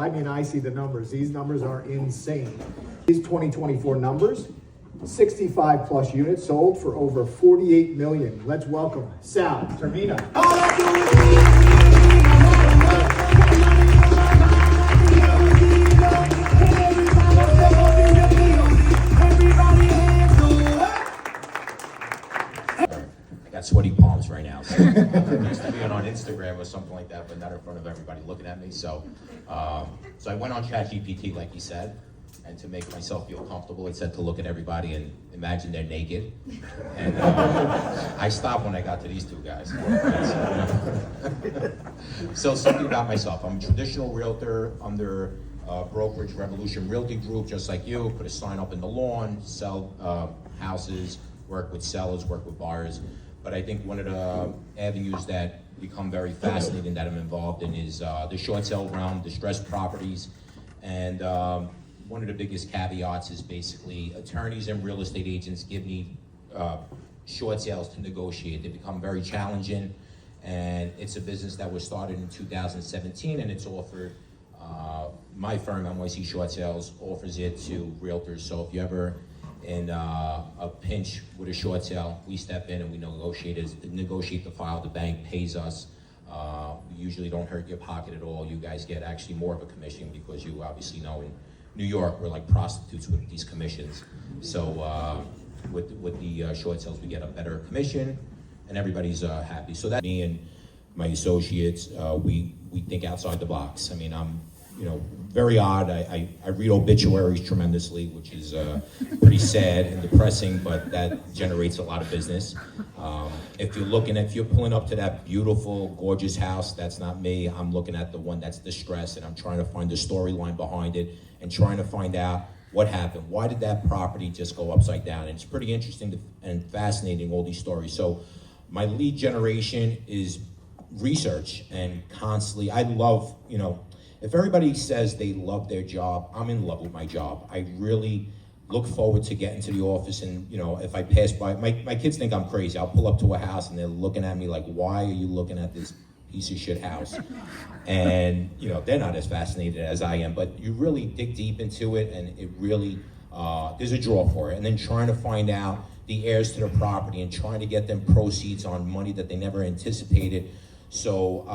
I mean, I see the numbers. These numbers are insane. These 2024 numbers, 65 plus units sold for over 48 million. Let's welcome Sal Termina. I got sweaty palms right now. So I'm used to being on Instagram or something like that, but not in front of everybody looking at me. So I went on ChatGPT, like you said, and to make myself feel comfortable, it said to look at everybody and imagine they're naked. And I stopped when I got to these two guys. So something about myself. I'm a traditional realtor under Brokerage Revolution Realty Group, just like you. Put a sign up in the lawn, sell houses, work with sellers, work with buyers. But I think one of the avenues that become very fascinating that I'm involved in is the short sale realm, distressed properties. And one of the biggest caveats is basically attorneys and real estate agents give me short sales to negotiate. They become very challenging, and it's a business that was started in 2017, and it's offered, my firm, NYC Short Sales, offers it to realtors. So if you ever in a pinch with a short sale, we step in and we negotiate the file. The bank pays us. We usually don't hurt your pocket at all. You guys get actually more of a commission because you obviously know in New York we're like prostitutes with these commissions. So with the short sales, we get a better commission, and everybody's happy. So that me and my associates, we think outside the box. I mean, I'm very odd. I read obituaries tremendously, which is pretty sad and depressing, but that generates a lot of business. If you're pulling up to that beautiful, gorgeous house, that's not me. I'm looking at the one that's distressed, and I'm trying to find the storyline behind it and trying to find out what happened. Why did that property just go upside down? And it's pretty interesting and fascinating, all these stories. So my lead generation is research, and constantly, I love, if everybody says they love their job, I'm in love with my job. I really look forward to getting to the office, and if I pass by, my kids think I'm crazy. I'll pull up to a house and they're looking at me like, why are you looking at this piece of shit house? And they're not as fascinated as I am, but you really dig deep into it, and it really, there's a draw for it. And then trying to find out the heirs to the property and trying to get them proceeds on money that they never anticipated. So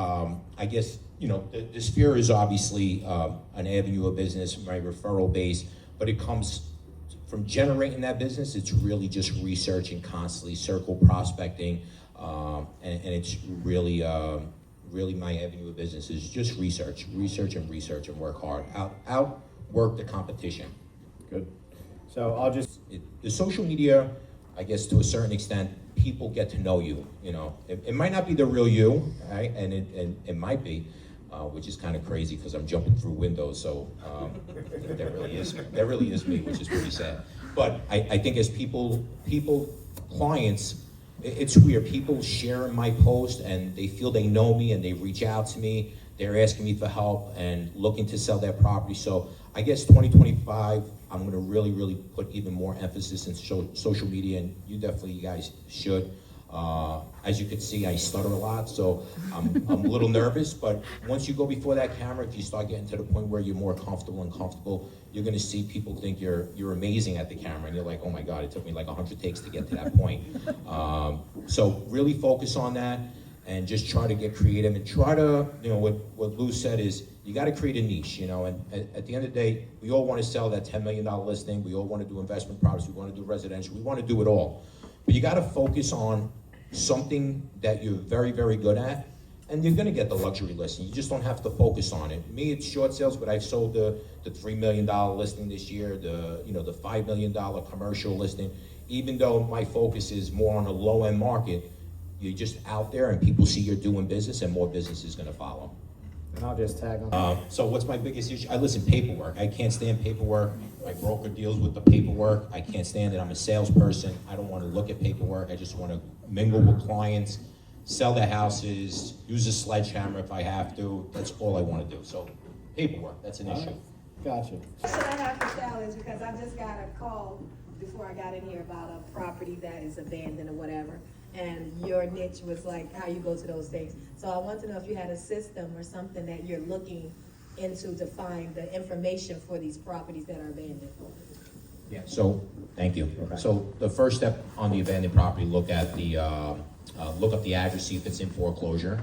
I guess, the sphere is obviously an avenue of business, my referral base, but it comes from generating that business. It's really just researching constantly, circle prospecting, and it's really, really my avenue of business is just research and work hard, outwork the competition. Good. So the social media, I guess to a certain extent, people get to know you. It might not be the real you, right? And it might be, which is kind of crazy because I'm jumping through windows. So that really is me, which is pretty sad. But I think as clients, it's weird. People share my post and they feel they know me and they reach out to me. They're asking me for help and looking to sell their property. So I guess 2025, I'm going to really, really put even more emphasis in social media, and you guys should. As you can see, I stutter a lot, so I'm a little nervous, but once you go before that camera, if you start getting to the point where you're more comfortable, you're going to see people think you're amazing at the camera, and you're like, oh my God, it took me like 100 takes to get to that point. So really focus on that, and just try to get creative, and try to, what Lou said is, you got to create a niche, and at the end of the day, we all want to sell that $10 million listing, we all want to do investment properties, we want to do residential, we want to do it all. But you got to focus on something that you're very, very good at, and you're going to get the luxury listing. You just don't have to focus on it. Me, it's short sales, but I've sold the $3 million listing this year, the $5 million commercial listing. Even though my focus is more on a low-end market, you're just out there, and people see you're doing business, and more business is going to follow. And I'll just tag on. So what's my biggest issue? Paperwork. I can't stand paperwork. My broker deals with the paperwork. I can't stand it. I'm a salesperson. I don't want to look at paperwork. I just want to mingle with clients, sell their houses, use a sledgehammer if I have to. That's all I want to do. So paperwork, that's an issue. Gotcha. What I have to tell is because I just got a call before I got in here about a property that is abandoned or whatever. And your niche was like how you go to those things. So I want to know if you had a system or something that you're looking into to find the information for these properties that are abandoned. Yeah, so, thank you. So the first step on the abandoned property, look at the, look up the address, see if it's in foreclosure.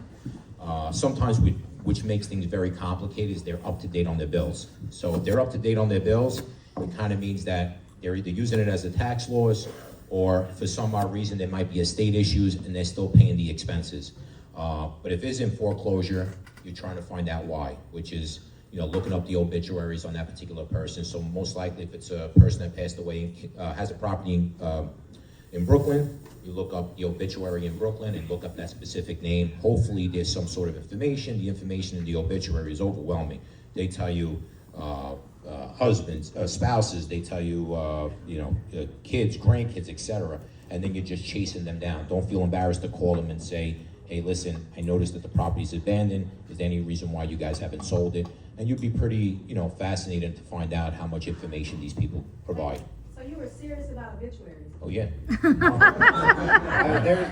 Sometimes which makes things very complicated, is they're up to date on their bills. So if they're up to date on their bills, it kind of means that they're either using it as a tax loss, or for some odd reason, there might be estate issues and they're still paying the expenses. But if it's in foreclosure, you're trying to find out why, which is, looking up the obituaries on that particular person. So most likely, if it's a person that passed away, has a property in Brooklyn, you look up the obituary in Brooklyn and look up that specific name. Hopefully, there's some sort of information. The information in the obituary is overwhelming. They tell you husbands, spouses. They tell you, kids, grandkids, etc. And then you're just chasing them down. Don't feel embarrassed to call them and say, "Hey, listen, I noticed that the property's abandoned. Is there any reason why you guys haven't sold it?" And you'd be pretty, fascinated to find out how much information these people provide. So you were serious about obituaries? Oh yeah.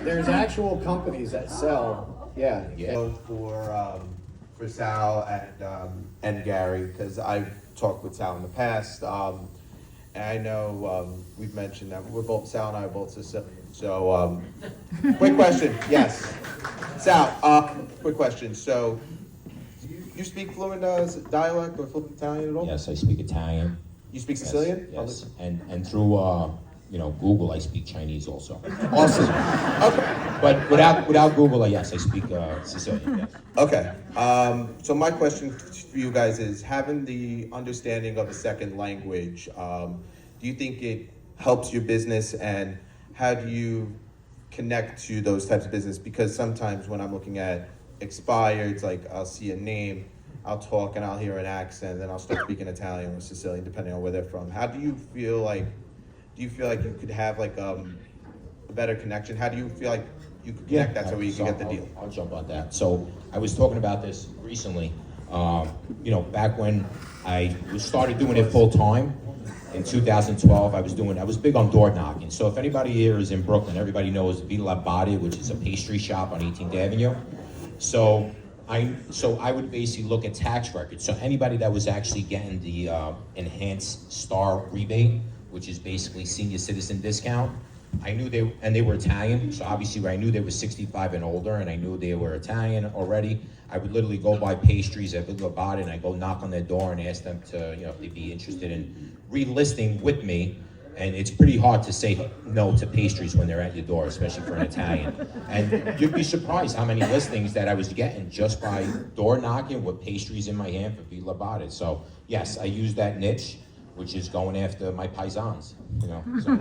There's actual companies that sell, yeah. For Sal and Gary, because I've talked with Sal in the past, and I know we've mentioned that Sal and I are both Sicilian. So, quick question, yes, Sal, quick question. So, you speak fluent dialect or fluent Italian at all? Yes, I speak Italian. You speak Sicilian? Yes. And through Google, I speak Chinese also. Awesome. Okay. But without Google, yes, I speak Sicilian. Yes. Okay. So my question for you guys is, having the understanding of a second language, do you think it helps your business, and how do you connect to those types of business? Because sometimes when I'm looking at expireds, like I'll see a name, I'll talk and I'll hear an accent, then I'll start speaking Italian or Sicilian, depending on where they're from. How do you feel like? Do you feel like you could have like a better connection? How do you feel like you could connect that so you can get the deal? I'll jump on that. So I was talking about this recently. Back when I started doing it full time in 2012, I was big on door knocking. So if anybody here is in Brooklyn, everybody knows Villa Body, which is a pastry shop on 18th Avenue. So I would basically look at tax records. So anybody that was actually getting the enhanced star rebate, which is basically senior citizen discount, I knew they were Italian. So obviously I knew they were 65 and older, and I knew they were Italian already. I would literally go buy pastries at Villa Body, and I go knock on their door and ask them to, if they'd be interested in relisting with me. And it's pretty hard to say no to pastries when they're at your door, especially for an Italian. And you'd be surprised how many listings that I was getting just by door knocking with pastries in my hand for Villa Body. So yes, I use that niche, which is going after my paisans, So.